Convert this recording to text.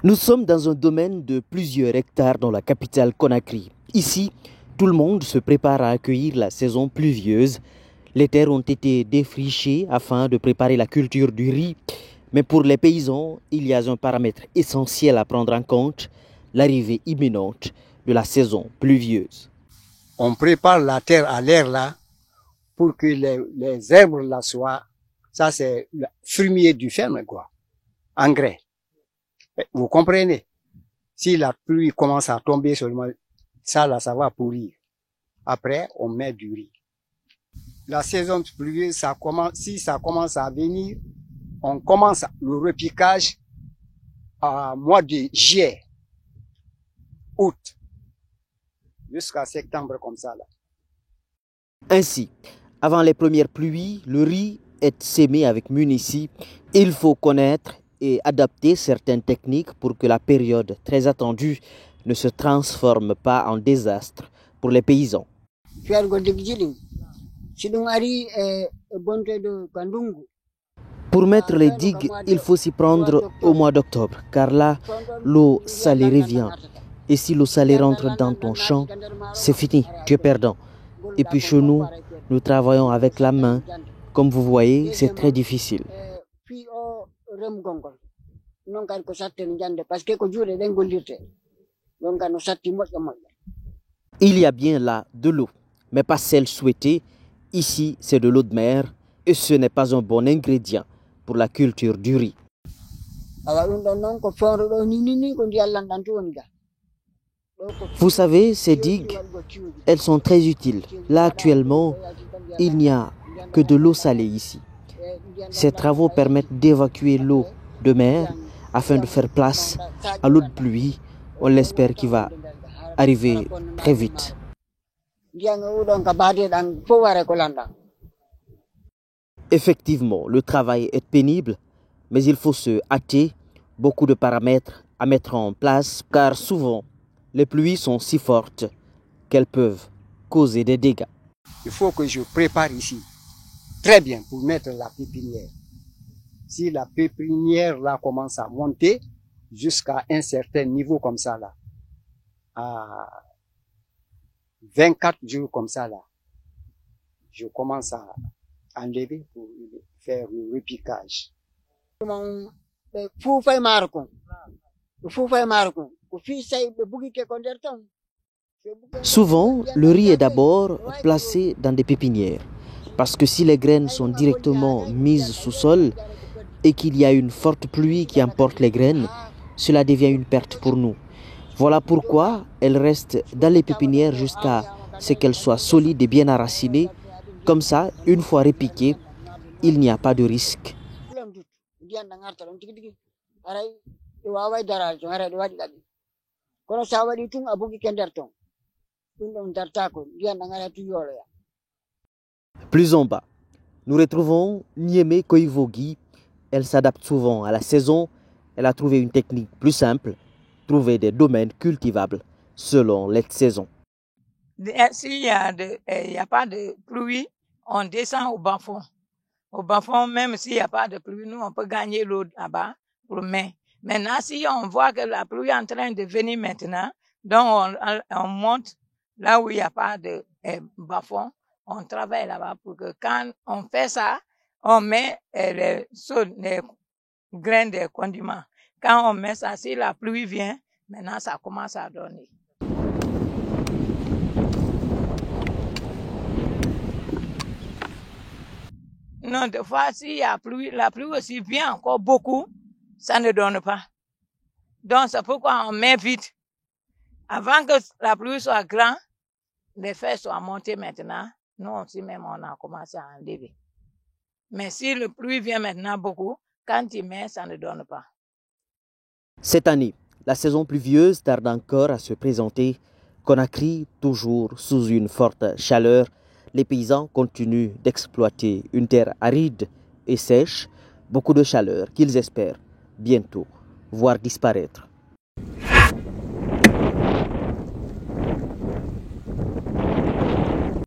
Nous sommes dans un domaine de plusieurs hectares dans la capitale Conakry. Ici, tout le monde se prépare à accueillir la saison pluvieuse. Les terres ont été défrichées afin de préparer la culture du riz. Mais pour les paysans, il y a un paramètre essentiel à prendre en compte, l'arrivée imminente de la saison pluvieuse. On prépare la terre à l'air là pour que les herbes là soient, ça c'est le fumier du ferme quoi, engrais. Vous comprenez? Si la pluie commence à tomber seulement, ça là, ça va pourrir. Après, on met du riz. La saison pluvieuse, si ça commence à venir, on commence le repiquage à mois de juillet, août, jusqu'à septembre comme ça là. Ainsi, avant les premières pluies, le riz est sémé avec munici. Il faut connaître et adapter certaines techniques pour que la période très attendue ne se transforme pas en désastre pour les paysans. Pour mettre les digues, il faut s'y prendre au mois d'octobre, car là, l'eau salée revient. Et si l'eau salée rentre dans ton champ, c'est fini, tu es perdant. Et puis chez nous, nous travaillons avec la main. Comme vous voyez, c'est très difficile. Il y a bien là de l'eau, mais pas celle souhaitée. Ici, c'est de l'eau de mer et ce n'est pas un bon ingrédient pour la culture du riz. Vous savez, ces digues, elles sont très utiles. Là, actuellement, il n'y a que de l'eau salée ici. Ces travaux permettent d'évacuer l'eau de mer afin de faire place à l'eau de pluie. On l'espère qu'il va arriver très vite. Effectivement, le travail est pénible, mais il faut se hâter. Beaucoup de paramètres à mettre en place, car souvent, les pluies sont si fortes qu'elles peuvent causer des dégâts. Il faut que je prépare ici très bien pour mettre la pépinière. Si la pépinière là commence à monter jusqu'à un certain niveau comme ça là, à 24 jours comme ça là, je commence à enlever pour faire le repiquage. Souvent, le riz est d'abord placé dans des pépinières, parce que si les graines sont directement mises sous sol et qu'il y a une forte pluie qui emporte les graines, cela devient une perte pour nous. Voilà pourquoi elles restent dans les pépinières jusqu'à ce qu'elles soient solides et bien enracinées. Comme ça, une fois repiquées, il n'y a pas de risque. Plus en bas, nous retrouvons Niémé Koivogi. Elle s'adapte souvent à la saison. Elle a trouvé une technique plus simple, trouver des domaines cultivables selon les saisons. S'il n'y a pas de pluie, on descend au bas fond. Au bas fond, même s'il n'y a pas de pluie, nous, on peut gagner l'eau là-bas pour mai. Maintenant, si on voit que la pluie est en train de venir maintenant, donc on monte là où il n'y a pas de bas fond, on travaille là-bas pour que quand on fait ça, on met les grains de condiments. Quand on met ça, si la pluie vient, maintenant ça commence à donner. Non, des fois, s'il y a pluie, la pluie aussi vient encore beaucoup, ça ne donne pas. Donc, c'est pourquoi on met vite. Avant que la pluie soit grande, les feuilles soient montées maintenant, nous aussi même, on a commencé à enlever. Mais si la pluie vient maintenant beaucoup, quand il met, ça ne donne pas. Cette année, la saison pluvieuse tarde encore à se présenter. Conakry, toujours sous une forte chaleur, les paysans continuent d'exploiter une terre aride et sèche, beaucoup de chaleur qu'ils espèrent bientôt voir disparaître.